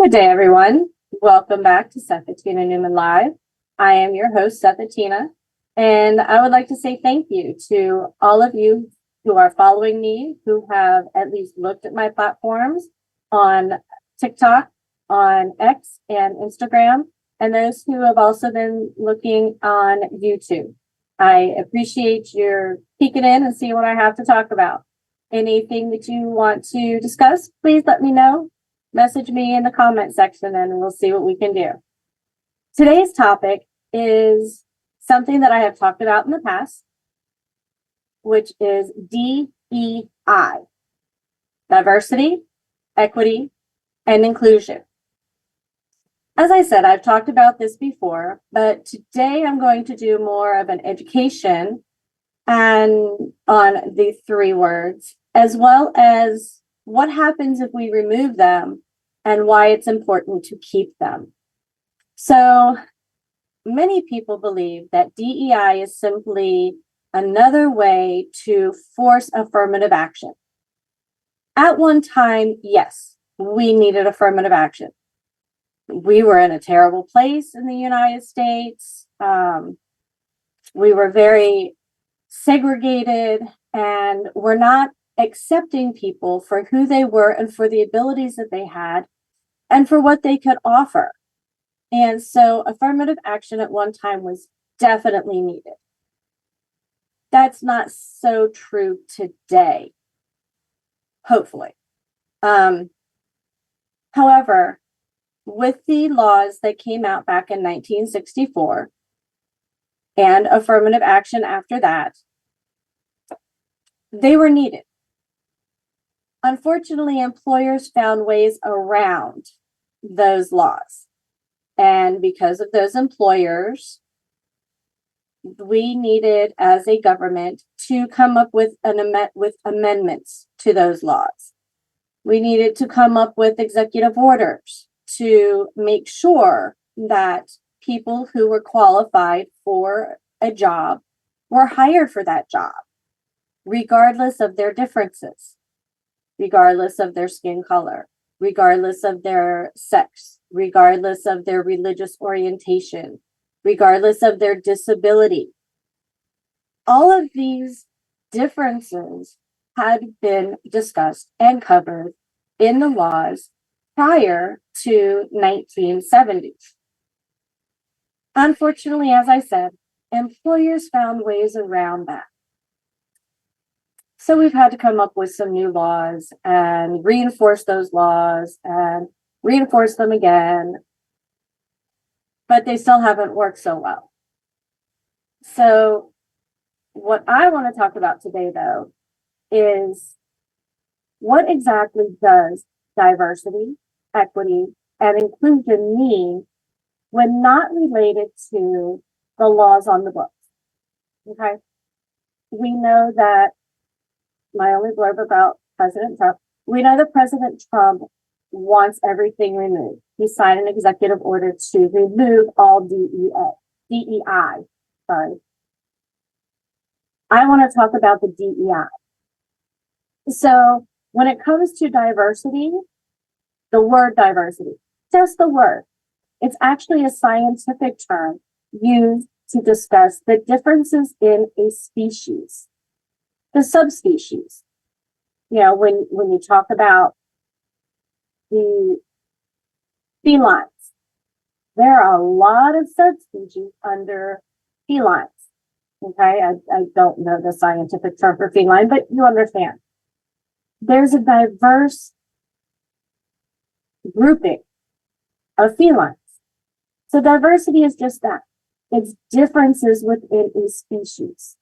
Good day, everyone. Welcome back to Sethatina Newman Live. I am your host, Sethatina, and I would like to say thank you to all of you who are following me, who have at least looked at my platforms on TikTok, on X, and Instagram, and those who have also been looking on YouTube. I appreciate your peeking in and seeing what I have to talk about. Anything that you want to discuss, please let me know. Message me in the comment section and we'll see what we can do. Today's topic is something that I have talked about in the past, which is DEI, diversity, equity, and inclusion. As I said, I've talked about this before, but today I'm going to do more of an education and on the three words, as well as what happens if we remove them and why it's important to keep them. So many people believe that DEI is simply another way to force affirmative action. At one time, yes, we needed affirmative action. We were in a terrible place in the United States. We were very segregated and we're not accepting people for who they were and for the abilities that they had and for what they could offer. And so affirmative action at one time was definitely needed. That's not so true today, hopefully. However, with the laws that came out back in 1964 and affirmative action after that, they were needed. Unfortunately, employers found ways around those laws. And because of those employers, we needed, as a government, to come up with amendments to those laws. We needed to come up with executive orders to make sure that people who were qualified for a job were hired for that job, regardless of their differences, regardless of their skin color, regardless of their sex, regardless of their religious orientation, regardless of their disability. All of these differences had been discussed and covered in the laws prior to 1970. Unfortunately, as I said, employers found ways around that. So we've had to come up with some new laws and reinforce those laws and reinforce them again, but they still haven't worked so well. So what I want to talk about today, though, is what exactly does diversity, equity, and inclusion mean when not related to the laws on the books? Okay. We know that my only blurb about President Trump, we know that President Trump wants everything removed. He signed an executive order to remove all DEI. Sorry. I want to talk about the DEI. So when it comes to diversity, the word diversity, just the word, it's actually a scientific term used to discuss the differences in a species. The subspecies, when you talk about the felines, there are a lot of subspecies under felines. Okay, I don't know the scientific term for feline, but you understand. There's a diverse grouping of felines. So diversity is just that. It's differences within a species.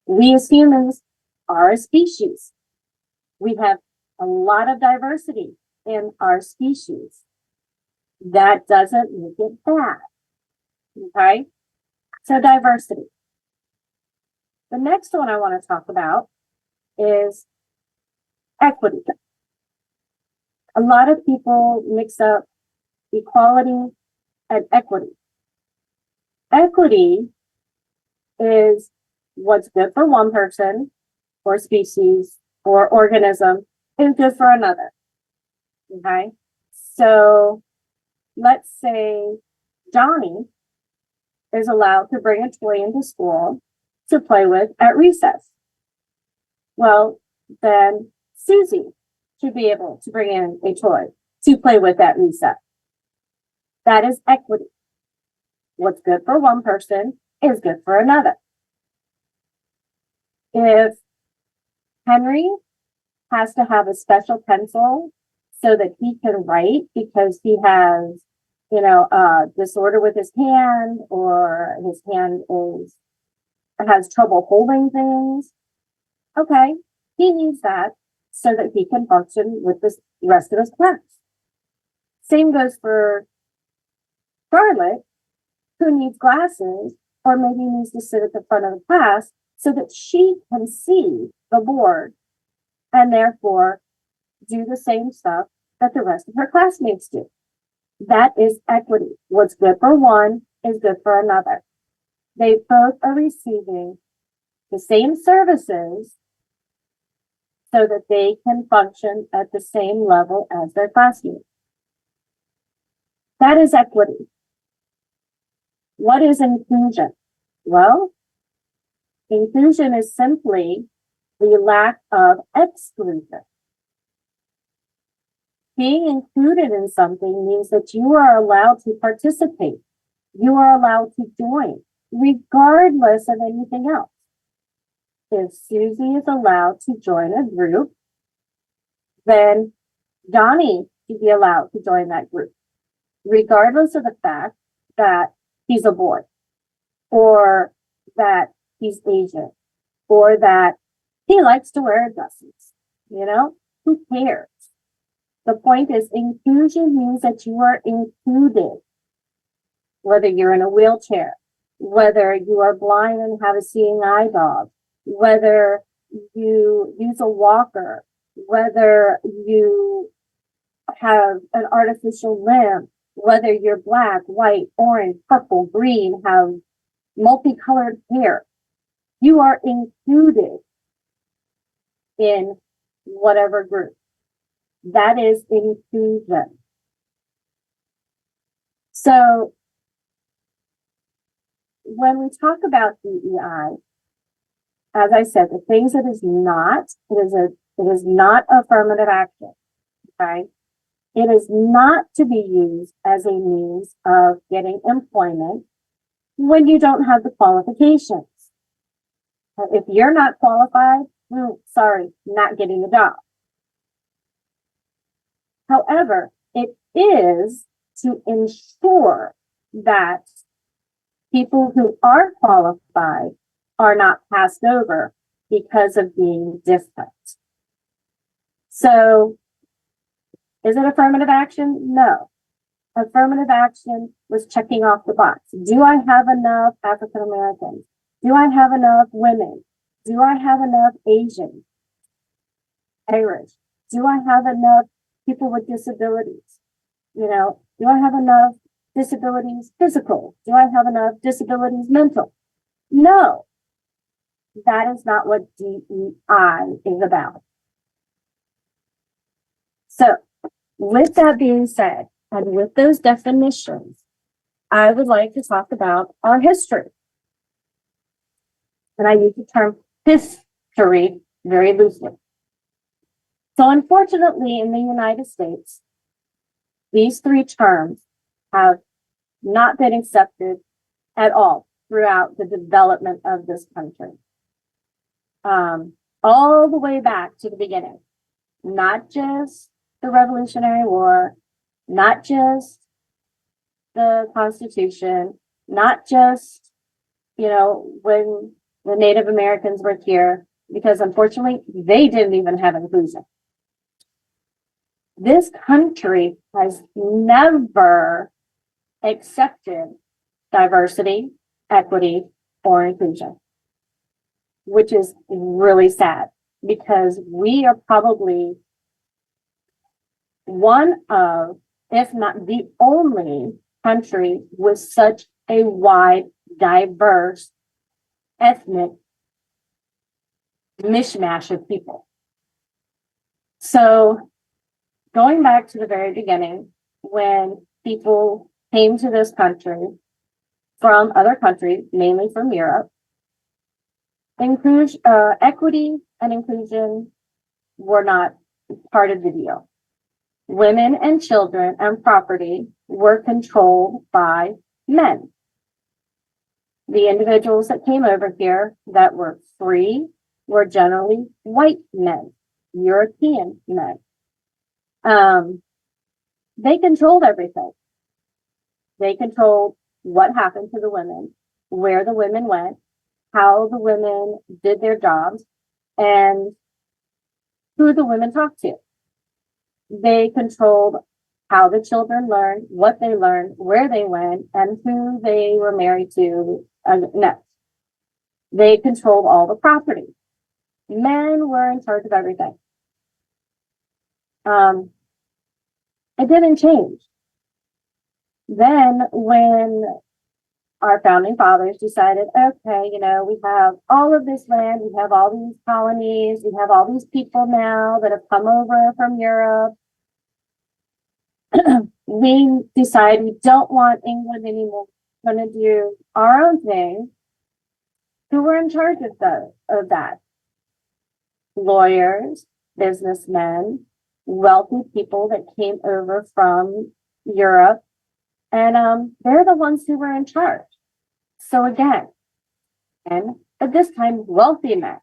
We as humans are a species. We have a lot of diversity in our species. That doesn't make it bad. Okay? So diversity. The next one I want to talk about is equity. A lot of people mix up equality and equity. Equity is what's good for one person or species or organism is good for another. Okay? So let's say Johnny is allowed to bring a toy into school to play with at recess. Well, then Susie should be able to bring in a toy to play with at recess. That is equity. What's good for one person is good for another. If Henry has to have a special pencil so that he can write because he has, a disorder with his hand, or his hand has trouble holding things. Okay, he needs that so that he can function with the rest of his class. Same goes for Charlotte, who needs glasses, or maybe needs to sit at the front of the class so that she can see the board and therefore do the same stuff that the rest of her classmates do. That is equity. What's good for one is good for another. They both are receiving the same services so that they can function at the same level as their classmates. That is equity. What is inclusion? Well, inclusion is simply the lack of exclusion. Being included in something means that you are allowed to participate. You are allowed to join, regardless of anything else. If Susie is allowed to join a group, then Johnny should be allowed to join that group, regardless of the fact that he's a boy, or that he's Asian, or that he likes to wear dresses. Who cares? The point is, inclusion means that you are included, whether you're in a wheelchair, whether you are blind and have a seeing eye dog, whether you use a walker, whether you have an artificial limb, whether you're black, white, orange, purple, green, have multicolored hair. You are included in whatever group. That is inclusion. So when we talk about DEI, as I said, the things it is not affirmative action. Okay? It is not to be used as a means of getting employment when you don't have the qualifications. If you're not qualified, sorry, not getting the job. However, it is to ensure that people who are qualified are not passed over because of being different. So, is it affirmative action? No. Affirmative action was checking off the box. Do I have enough African Americans? Do I have enough women? Do I have enough Asian, Irish? Do I have enough people with disabilities? Do I have enough disabilities physical? Do I have enough disabilities mental? No, that is not what DEI is about. So, with that being said, and with those definitions, I would like to talk about our history. And I use the term history very loosely. So unfortunately, in the United States, these three terms have not been accepted at all throughout the development of this country. All the way back to the beginning, not just the Revolutionary War, not just the Constitution, not just, when the Native Americans were here, because unfortunately, they didn't even have inclusion. This country has never accepted diversity, equity, or inclusion, which is really sad because we are probably one of, if not the only country with such a wide, diverse, ethnic mishmash of people. So going back to the very beginning, when people came to this country from other countries, mainly from Europe, equity and inclusion were not part of the deal. Women and children and property were controlled by men. The individuals that came over here that were free were generally white men, European men. They controlled everything. They controlled what happened to the women, where the women went, how the women did their jobs, and who the women talked to. They controlled how the children learned, what they learned, where they went, and who they were married to next. They controlled all the property. Men were in charge of everything. It didn't change. Then when our founding fathers decided, okay, we have all of this land, we have all these colonies, we have all these people now that have come over from Europe. We decide we don't want England anymore. We're going to do our own thing. Who were in charge of that? Lawyers, businessmen, wealthy people that came over from Europe. And they're the ones who were in charge. So again, and at this time, wealthy men,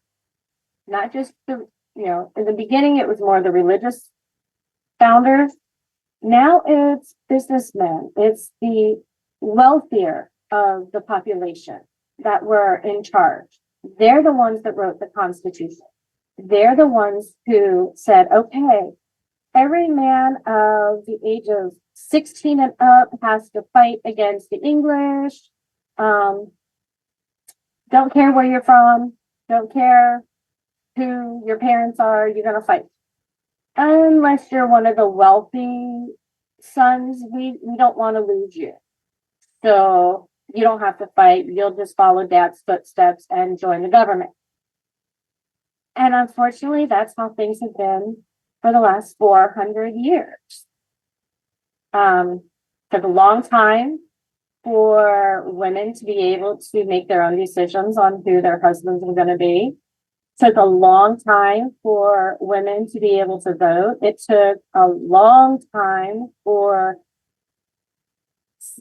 not just in the beginning, it was more the religious founders. Now it's businessmen. It's the wealthier of the population that were in charge. They're the ones that wrote the Constitution. They're the ones who said, okay, every man of the age of 16 and up has to fight against the English. Don't care where you're from. Don't care who your parents are. You're going to fight. Unless you're one of the wealthy sons, we don't want to lose you. So you don't have to fight. You'll just follow dad's footsteps and join the government. And unfortunately, that's how things have been for the last 400 years. Took a long time for women to be able to make their own decisions on who their husbands were going to be. Took a long time for women to be able to vote. It took a long time for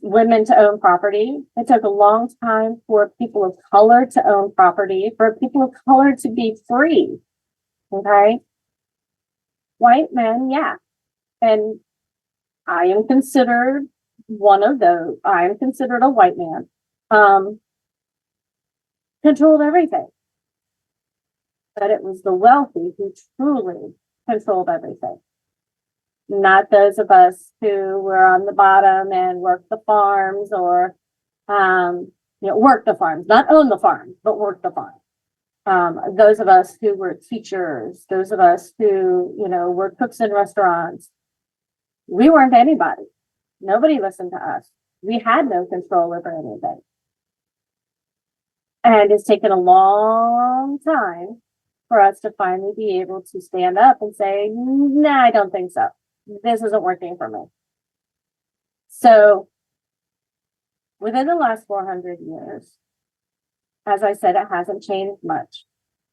women to own property. It took a long time for people of color to own property, for people of color to be free. Okay? White men, yeah. And I am considered one of those. I am considered a white man. Controlled everything. But it was the wealthy who truly controlled everything. Not those of us who were on the bottom and worked the farms or, work the farms, not own the farms, but work the farm. Those of us who were teachers, those of us who, were cooks in restaurants, we weren't anybody. Nobody listened to us. We had no control over anything. And it's taken a long time for us to finally be able to stand up and say, nah, I don't think so. This isn't working for me. So within the last 400 years, as I said, it hasn't changed much.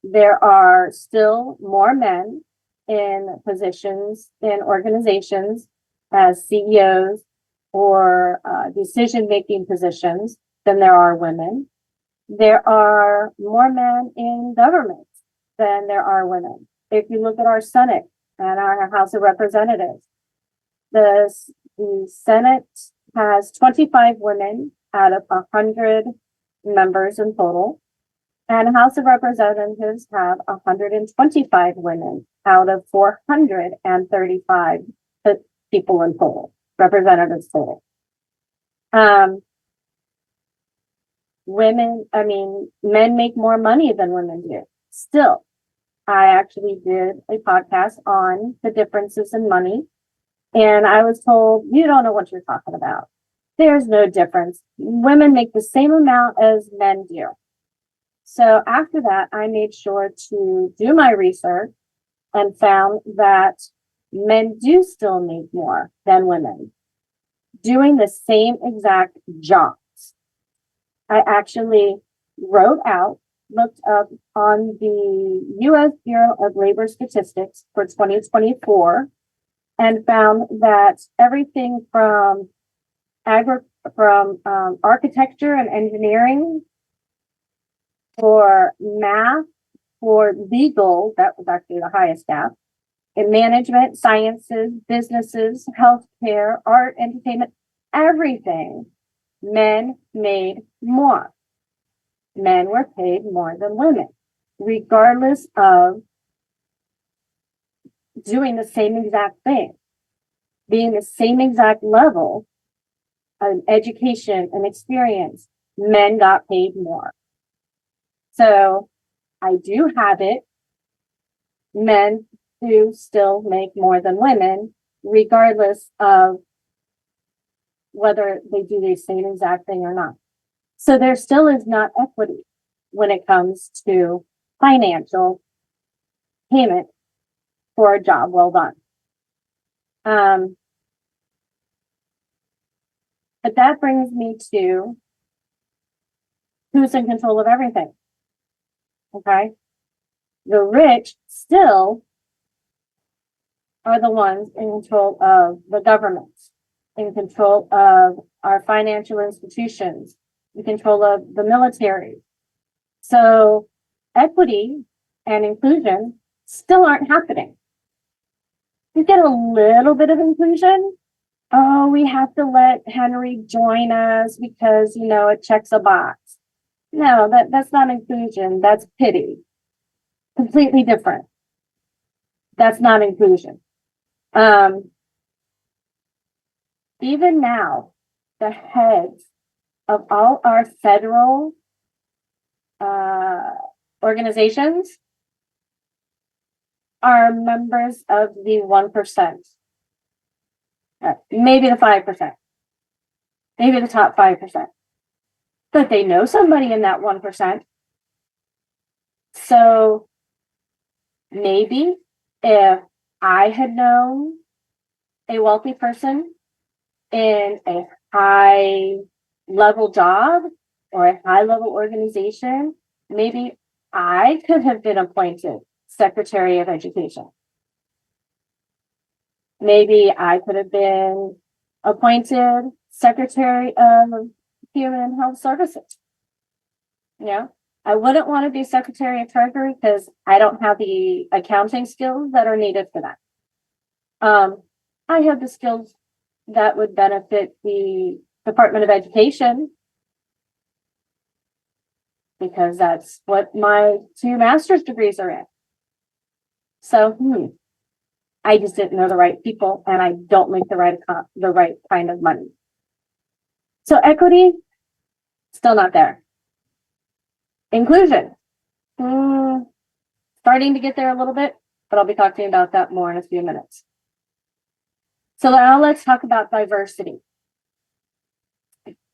There are still more men in positions in organizations as CEOs or decision-making positions than there are women. There are more men in government than there are women. If you look at our Senate and our House of Representatives, the Senate has 25 women out of 100 members in total, and House of Representatives have 125 women out of 435 people in total, representatives total. Men make more money than women do. Still, I actually did a podcast on the differences in money, and I was told, you don't know what you're talking about. There's no difference. Women make the same amount as men do. So after that, I made sure to do my research and found that men do still make more than women doing the same exact jobs. I actually looked up on the U.S. Bureau of Labor Statistics for 2024 and found that everything from architecture and engineering, for math, for legal, that was actually the highest gap, in management, sciences, businesses, healthcare, art, entertainment, everything, men made more. Men were paid more than women, regardless of doing the same exact thing, being the same exact level of education and experience. Men got paid more. So I do have it. Men do still make more than women, regardless of whether they do the same exact thing or not. So there still is not equity when it comes to financial payment for a job well done. But that brings me to who's in control of everything. Okay. The rich still are the ones in control of the government, in control of our financial institutions, in control of the military. So equity and inclusion still aren't happening. You get a little bit of inclusion. Oh, we have to let Henry join us because, it checks a box. No, that's not inclusion. That's pity. Completely different. That's not inclusion. Even now, the heads of all our federal organizations are members of the 1%, maybe the 5%, maybe the top 5%, but they know somebody in that 1%. So maybe if I had known a wealthy person in a high level job or a high level organization, maybe I could have been appointed Secretary of Education. Maybe I could have been appointed Secretary of Human and Health Services. I wouldn't want to be Secretary of Treasury because I don't have the accounting skills that are needed for that. I have the skills that would benefit the Department of Education because that's what my 2 master's degrees are in. So, I just didn't know the right people, and I don't make the right kind of money. So equity, still not there. Inclusion, starting to get there a little bit, but I'll be talking about that more in a few minutes. So now let's talk about diversity.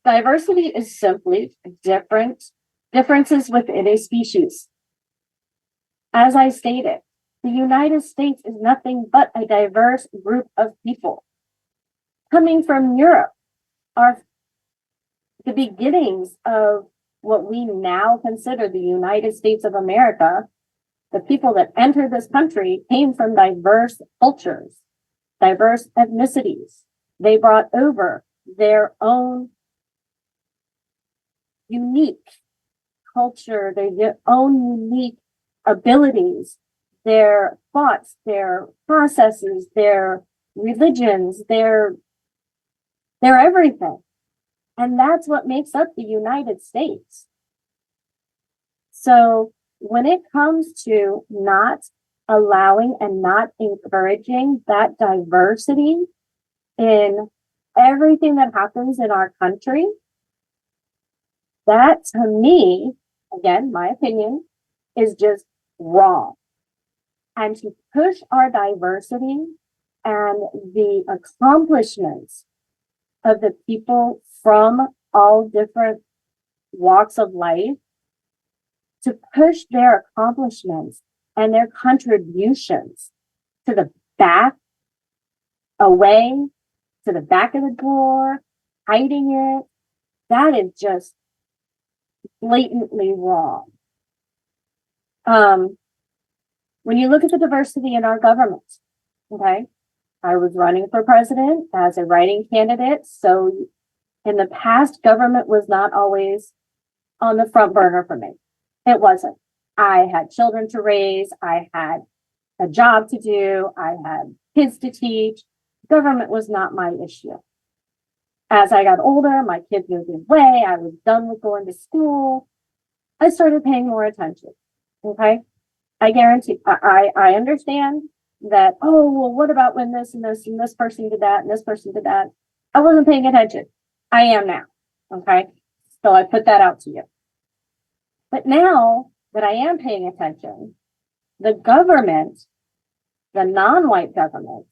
Diversity is simply differences within a species. As I stated, the United States is nothing but a diverse group of people. Coming from Europe are the beginnings of what we now consider the United States of America. The people that entered this country came from diverse cultures, diverse ethnicities. They brought over their own unique culture, their own unique abilities, their thoughts, their processes, their religions, their everything. And that's what makes up the United States. So when it comes to not allowing and not encouraging that diversity in everything that happens in our country, that to me, again, my opinion, is just wrong. And to push our diversity and the accomplishments of the people from all different walks of life, to push their accomplishments and their contributions to the back away to the back of the drawer, hiding it. That is just blatantly wrong. When you look at the diversity in our government, okay, I was running for president as a writing candidate. So in the past, government was not always on the front burner for me. It wasn't. I had children to raise. I had a job to do. I had kids to teach. Government was not my issue. As I got older, my kids moved away. I was done with going to school. I started paying more attention. Okay. I guarantee, I understand that, oh, well, what about when this and this and this person did that and this person did that? I wasn't paying attention. I am now. Okay. So I put that out to you. But now that I am paying attention, the government, the non-white government,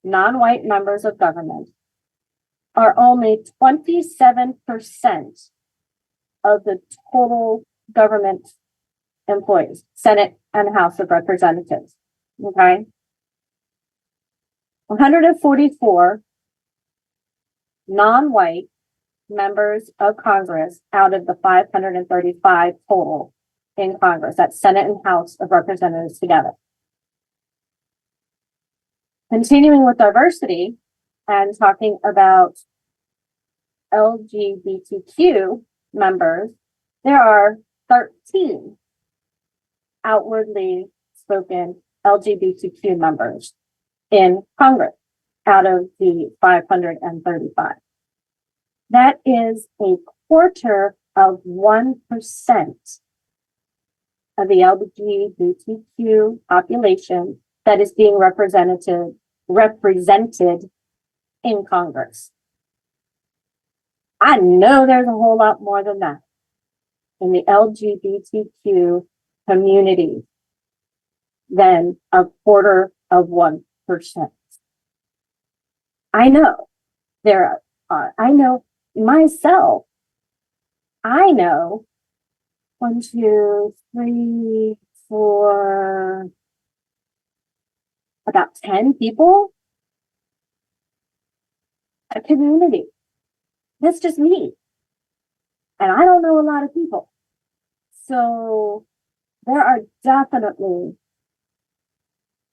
non-white members of government are only 27% of the total government employees, Senate and House of Representatives. Okay. 144 non-white members of Congress out of the 535 total in Congress. That's Senate and House of Representatives together. Continuing with diversity and talking about LGBTQ members, there are 13 outwardly spoken LGBTQ members in Congress out of the 535. That is a quarter of 1% of the LGBTQ population that is being represented in Congress. I know there's a whole lot more than that in the LGBTQ community than a quarter of 1%. I know there are, I know myself, I know 1, 2, 3, 4, about 10 people, a community. That's just me. And I don't know a lot of people. So there are definitely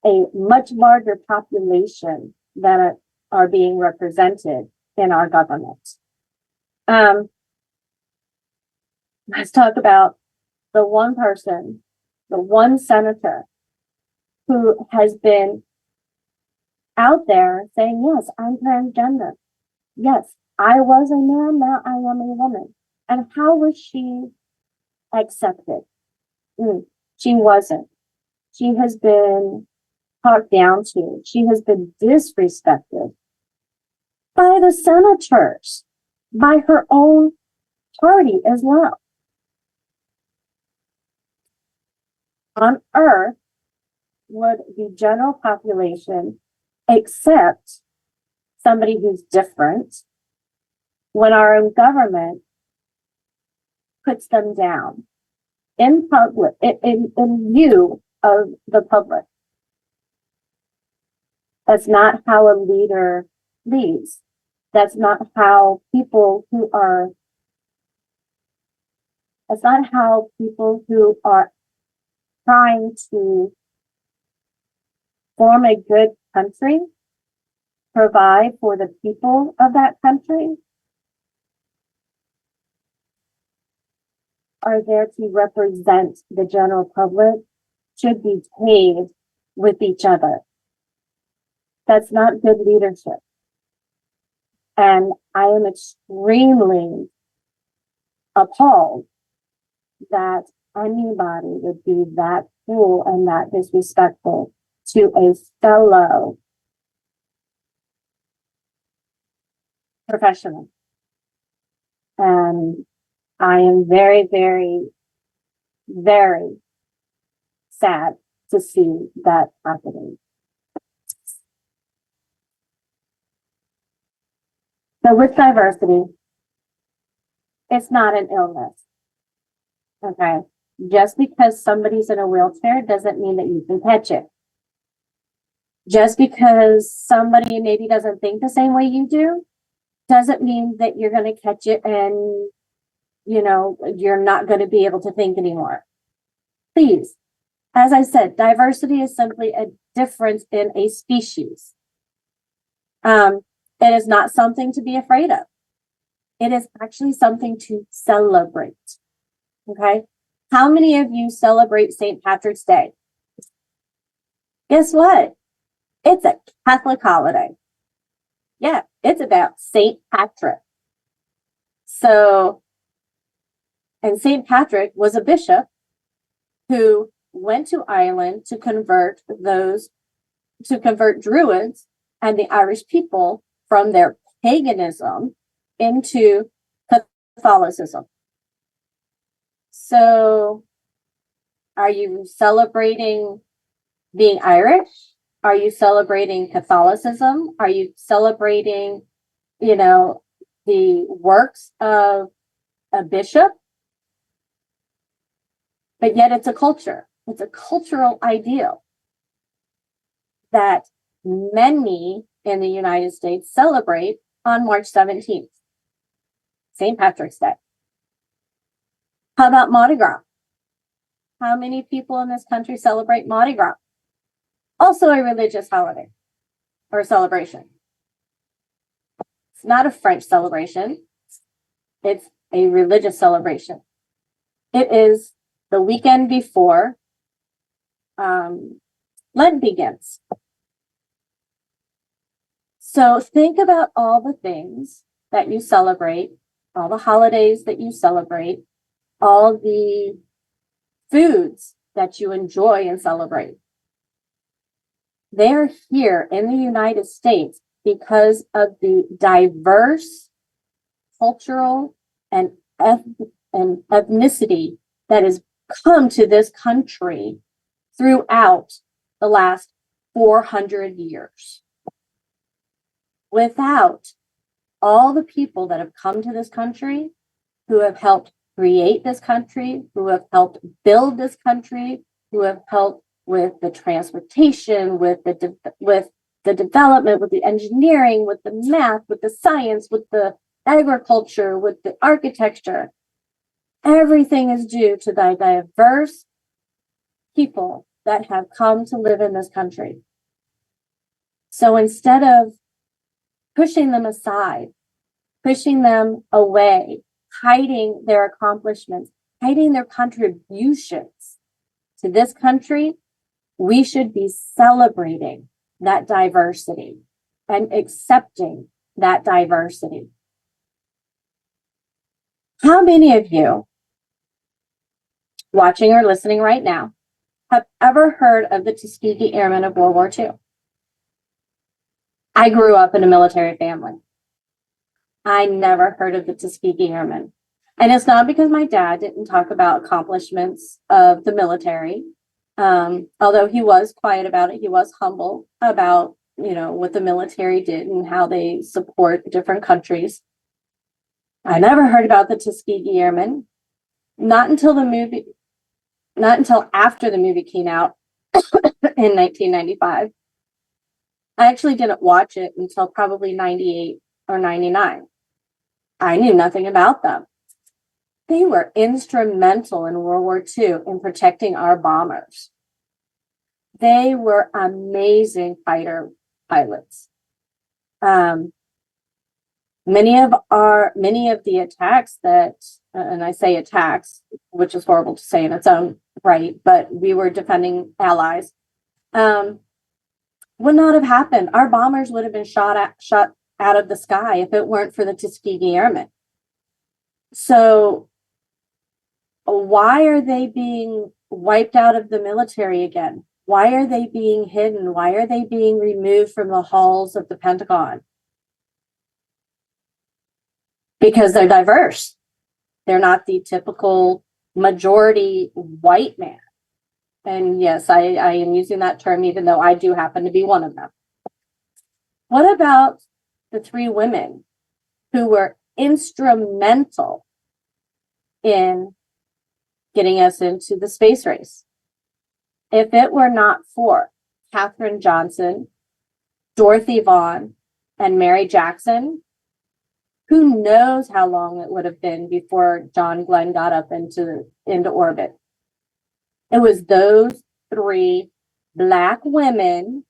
a much larger population that are being represented in our government. Let's talk about the one person, the one senator who has been out there saying, yes, I'm transgender. Yes, I was a man, now I am a woman. And how was she accepted? She wasn't. She has been talked down to. She has been disrespected by the senators, by her own party as well. On earth, would the general population accept somebody who's different when our own government puts them down in public, in view of the public? That's not how a leader leads. That's not how people who are trying to form a good country, provide for the people of that country, are there to represent the general public, should be paid with each other. That's not good leadership. And I am extremely appalled that anybody would be that cruel and that disrespectful to a fellow professional. And I am very, very, very sad to see that happening. So with diversity, it's not an illness. Okay. Just because somebody's in a wheelchair doesn't mean that you can catch it. Just because somebody maybe doesn't think the same way you do, doesn't mean that you're going to catch it and, you're not going to be able to think anymore. Please, as I said, diversity is simply a difference in a species. It is not something to be afraid of. It is actually something to celebrate. Okay? How many of you celebrate St. Patrick's Day? Guess what? It's a Catholic holiday. Yeah, it's about St. Patrick. So, and St. Patrick was a bishop who went to Ireland to convert Druids and the Irish people from their paganism into Catholicism. So, are you celebrating being Irish? Are you celebrating Catholicism? Are you celebrating, the works of a bishop? But yet it's a culture. It's a cultural ideal that many in the United States celebrate on March 17th, St. Patrick's Day. How about Mardi Gras? How many people in this country celebrate Mardi Gras? Also a religious holiday or celebration. It's not a French celebration. It's a religious celebration. It is the weekend before Lent begins. So think about all the things that you celebrate, all the holidays that you celebrate, all the foods that you enjoy and celebrate. They're here in the United States because of the diverse cultural and ethnicity that has come to this country throughout the last 400 years. Without all the people that have come to this country, who have helped create this country, who have helped build this country, who have helped with the transportation, with the development, with the engineering, with the math, with the science, with the agriculture, with the architecture. Everything is due to the diverse people that have come to live in this country. So instead of pushing them aside, pushing them away, hiding their accomplishments, hiding their contributions to this country, we should be celebrating that diversity and accepting that diversity. How many of you watching or listening right now have ever heard of the Tuskegee Airmen of World War II? I grew up in a military family. I never heard of the Tuskegee Airmen. And it's not because my dad didn't talk about accomplishments of the military. Although he was quiet about it, he was humble about, what the military did and how they support different countries. I never heard about the Tuskegee Airmen, not until after the movie came out in 1995. I actually didn't watch it until probably 98 or 99. I knew nothing about them. They were instrumental in World War II in protecting our bombers. They were amazing fighter pilots. Many of the attacks that, and I say attacks, which is horrible to say in its own right, but we were defending allies, would not have happened. Our bombers would have been shot out of the sky if it weren't for the Tuskegee Airmen. So why are they being wiped out of the military again? Why are they being hidden? Why are they being removed from the halls of the Pentagon? Because they're diverse. They're not the typical majority white man. And yes, I am using that term, even though I do happen to be one of them. What about the 3 women who were instrumental in getting us into the space race? If it were not for Katherine Johnson, Dorothy Vaughan, and Mary Jackson, who knows how long it would have been before John Glenn got up into orbit. It was those three Black women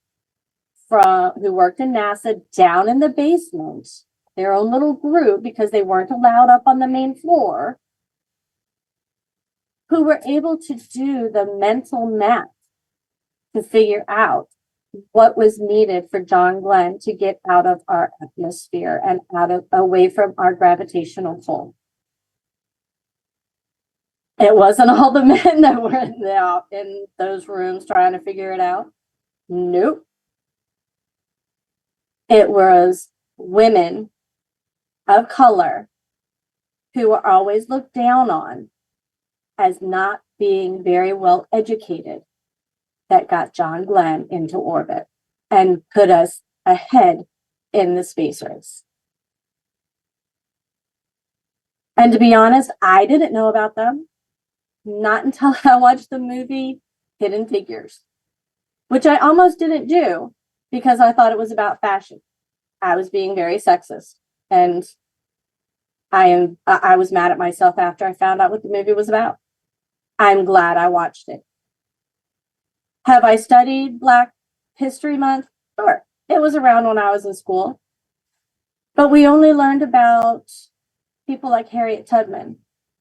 who worked in NASA down in the basement, their own little group, because they weren't allowed up on the main floor, who were able to do the mental math to figure out what was needed for John Glenn to get out of our atmosphere and away from our gravitational pull. It wasn't all the men that were in those rooms trying to figure it out. Nope. It was women of color who were always looked down on as not being very well educated that got John Glenn into orbit and put us ahead in the space race. And to be honest, I didn't know about them, not until I watched the movie Hidden Figures, which I almost didn't do because I thought it was about fashion. I was being very sexist, and I was mad at myself after I found out what the movie was about. I'm glad I watched it. Have I studied Black History Month? Sure. It was around when I was in school. But we only learned about people like Harriet Tubman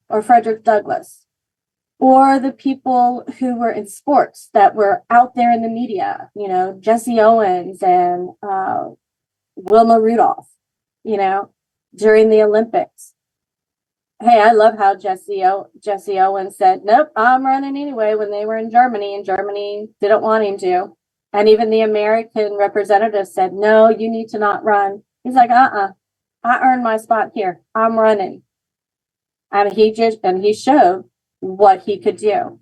or Frederick Douglass, or the people who were in sports that were out there in the media, Jesse Owens and Wilma Rudolph, during the Olympics. Hey, I love how Jesse Owens said, nope, I'm running anyway, when they were in Germany, and Germany didn't want him to. And even the American representative said, no, you need to not run. He's like, I earned my spot here. I'm running. And he showed what he could do.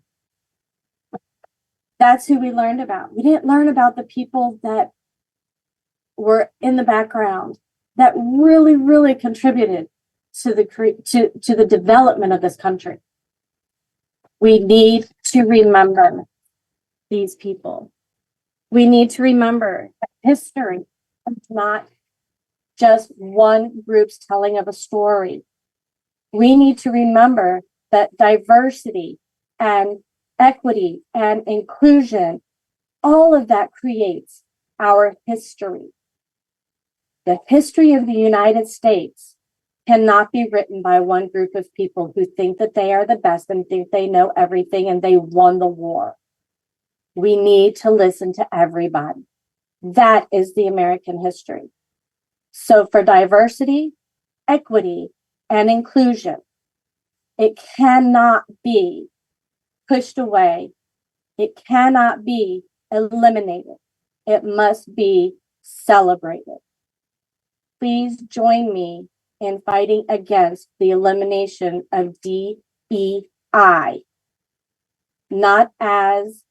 That's who we learned about. We didn't learn about the people that were in the background that really, really contributed to the development of this country. We need to remember these people. We need to remember that history is not just one group's telling of a story. We need to remember that diversity and equity and inclusion, all of that creates our history. The history of the United States cannot be written by one group of people who think that they are the best and think they know everything and they won the war. We need to listen to everybody. That is the American history. So for diversity, equity, and inclusion, it cannot be pushed away. It cannot be eliminated. It must be celebrated. Please join me in fighting against the elimination of DEI, not as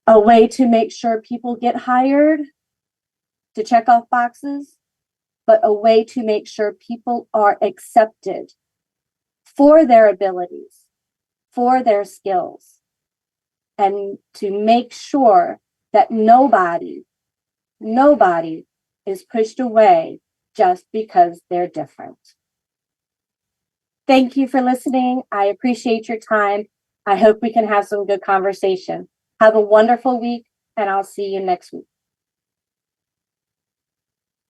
a way to make sure people get hired to check off boxes, but a way to make sure people are accepted for their abilities, for their skills, and to make sure that nobody is pushed away just because they're different. Thank you for listening. I appreciate your time. I hope we can have some good conversation. Have a wonderful week, and I'll see you next week.